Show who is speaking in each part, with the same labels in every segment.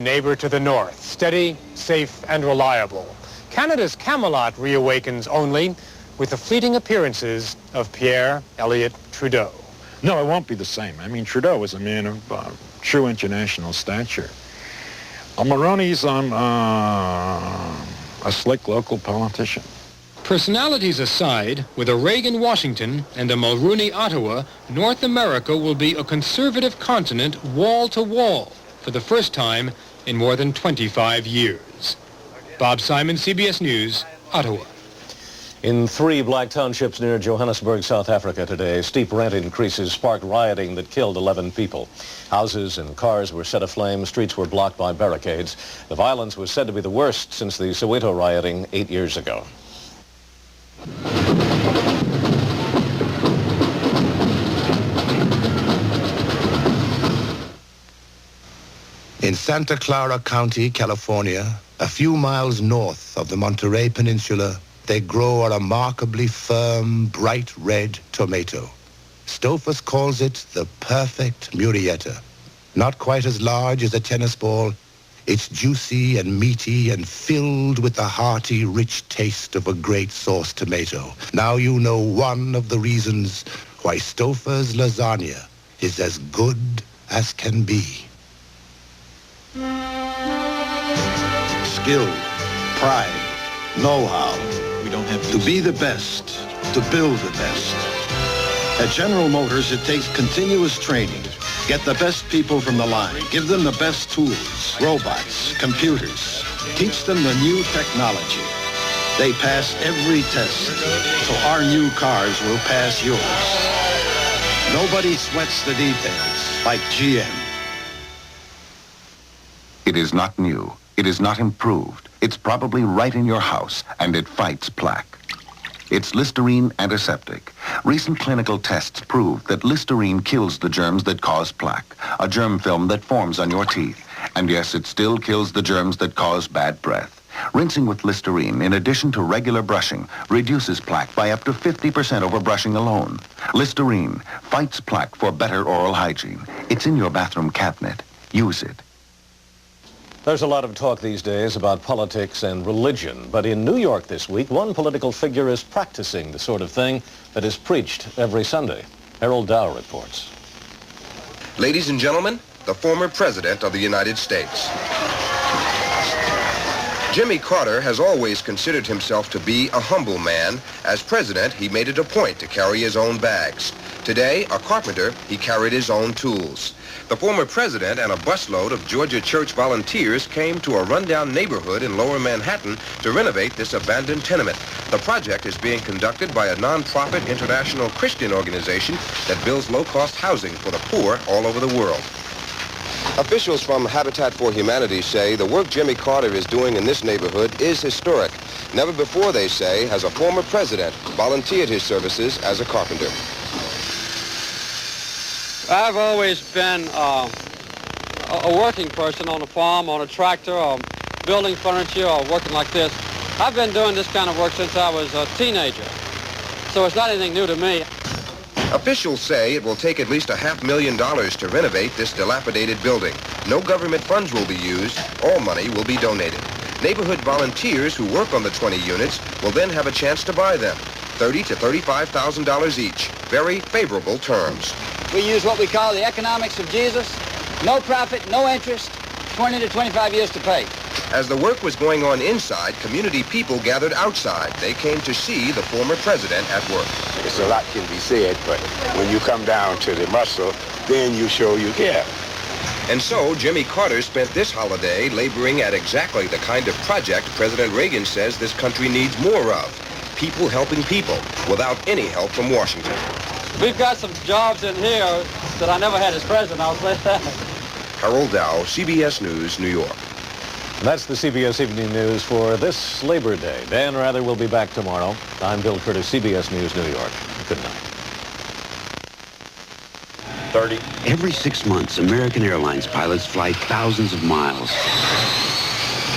Speaker 1: Neighbor to the north, steady, safe, and reliable. Canada's Camelot reawakens only with the fleeting appearances of Pierre Elliott Trudeau.
Speaker 2: No, it won't be the same. I mean, Trudeau was a man of true international stature. Mulroney's a slick local politician.
Speaker 1: Personalities aside, with a Reagan Washington and a Mulroney Ottawa, North America will be a conservative continent wall to wall for the first time in more than 25 years. Bob Simon, CBS News, Ottawa.
Speaker 3: In 3 black townships near Johannesburg, South Africa today, steep rent increases sparked rioting that killed 11 people. Houses and cars were set aflame, streets were blocked by barricades. The violence was said to be the worst since the Soweto rioting 8 years ago.
Speaker 4: In Santa Clara County, California, a few miles north of the Monterey Peninsula, they grow a remarkably firm, bright red tomato. Stoufus calls it the perfect murrieta. Not quite as large as a tennis ball, it's juicy and meaty and filled with the hearty, rich taste of a great sauce tomato. Now you know one of the reasons why Stouffer's lasagna is as good as can be.
Speaker 5: Skill, pride, know-how.
Speaker 6: We don't have
Speaker 5: to be the best, to build the best. At General Motors, it takes continuous training. Get the best people from the line. Give them the best tools, robots, computers. Teach them the new technology. They pass every test, so our new cars will pass yours. Nobody sweats the details like GM.
Speaker 7: It is not new. It is not improved. It's probably right in your house, and it fights plaque. It's Listerine Antiseptic. Recent clinical tests prove that Listerine kills the germs that cause plaque, a germ film that forms on your teeth. And yes, it still kills the germs that cause bad breath. Rinsing with Listerine, in addition to regular brushing, reduces plaque by up to 50% over brushing alone. Listerine fights plaque for better oral hygiene. It's in your bathroom cabinet. Use it.
Speaker 3: There's a lot of talk these days about politics and religion, but in New York this week, one political figure is practicing the sort of thing that is preached every Sunday. Harold Dow reports.
Speaker 8: Ladies and gentlemen, the former President of the United States. Jimmy Carter has always considered himself to be a humble man. As president, he made it a point to carry his own bags. Today, a carpenter, he carried his own tools. The former president and a busload of Georgia church volunteers came to a rundown neighborhood in Lower Manhattan to renovate this abandoned tenement. The project is being conducted by a non-profit international Christian organization that builds low-cost housing for the poor all over the world. Officials from Habitat for Humanity say the work Jimmy Carter is doing in this neighborhood is historic. Never before, they say, has a former president volunteered his services as a carpenter.
Speaker 9: I've always been a working person on a farm, on a tractor, or building furniture, or working like this. I've been doing this kind of work since I was a teenager, so it's not anything new to me.
Speaker 8: Officials say it will take at least $500,000 to renovate this dilapidated building. No government funds will be used. All money will be donated. Neighborhood volunteers who work on the 20 units will then have a chance to buy them. $30,000 to $35,000 each. Very favorable terms.
Speaker 10: We use what we call the economics of Jesus. No profit, no interest, 20 to 25 years to pay.
Speaker 8: As the work was going on inside, community people gathered outside. They came to see the former president at work.
Speaker 11: It's a lot can be said, but when you come down to the muscle, then you show you care.
Speaker 8: And so Jimmy Carter spent this holiday laboring at exactly the kind of project President Reagan says this country needs more of. People helping people without any help from Washington.
Speaker 9: We've got some jobs in here that I never had as president, I'll say that.
Speaker 8: Harold Dow, CBS News, New York.
Speaker 3: And that's the CBS Evening News for this Labor Day. Dan Rather will be back tomorrow. I'm Bill Kurtis, CBS News, New York. Good night.
Speaker 12: 30. Every 6 months, American Airlines pilots fly thousands of miles.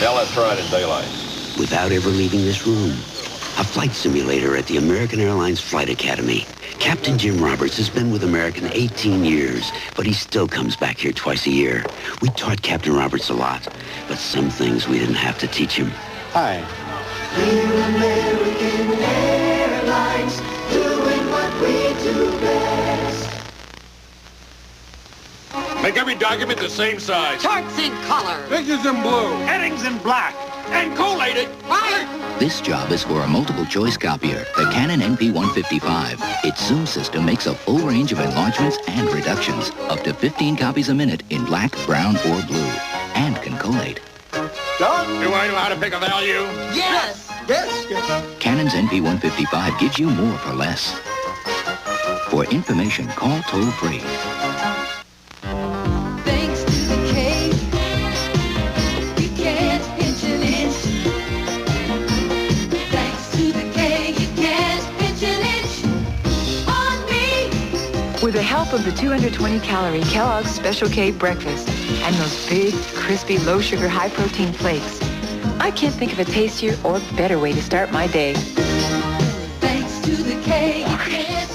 Speaker 6: Yeah, that's right, in daylight.
Speaker 12: Without ever leaving this room. a flight simulator at the American Airlines Flight Academy. Captain Jim Roberts has been with American 18 years, but he still comes back here twice a year. We taught Captain Roberts a lot, but some things we didn't have to teach him.
Speaker 11: Hi.
Speaker 6: American Airlines, doing what we do best.
Speaker 13: Make every document the same size.
Speaker 14: Charts in color.
Speaker 13: Figures in blue. Headings in black. And collated.
Speaker 14: Right.
Speaker 15: This job is for a multiple-choice copier, the Canon NP155. Its zoom system makes a full range of enlargements and reductions, up to 15 copies a minute in black, brown, or blue, and can collate.
Speaker 13: Done? Do I know how to pick a value?
Speaker 14: Yes.
Speaker 6: Yes.
Speaker 15: Canon's NP155 gives you more for less. For information, call toll-free.
Speaker 6: Thanks to the K, you can't pinch an inch. Thanks to the K, you can't pinch an inch on me.
Speaker 16: With the help of the 220-calorie Kellogg's Special K breakfast and those big, crispy, low-sugar, high-protein flakes, I can't think of a tastier or better way to start my day.
Speaker 6: Thanks to the K, you can't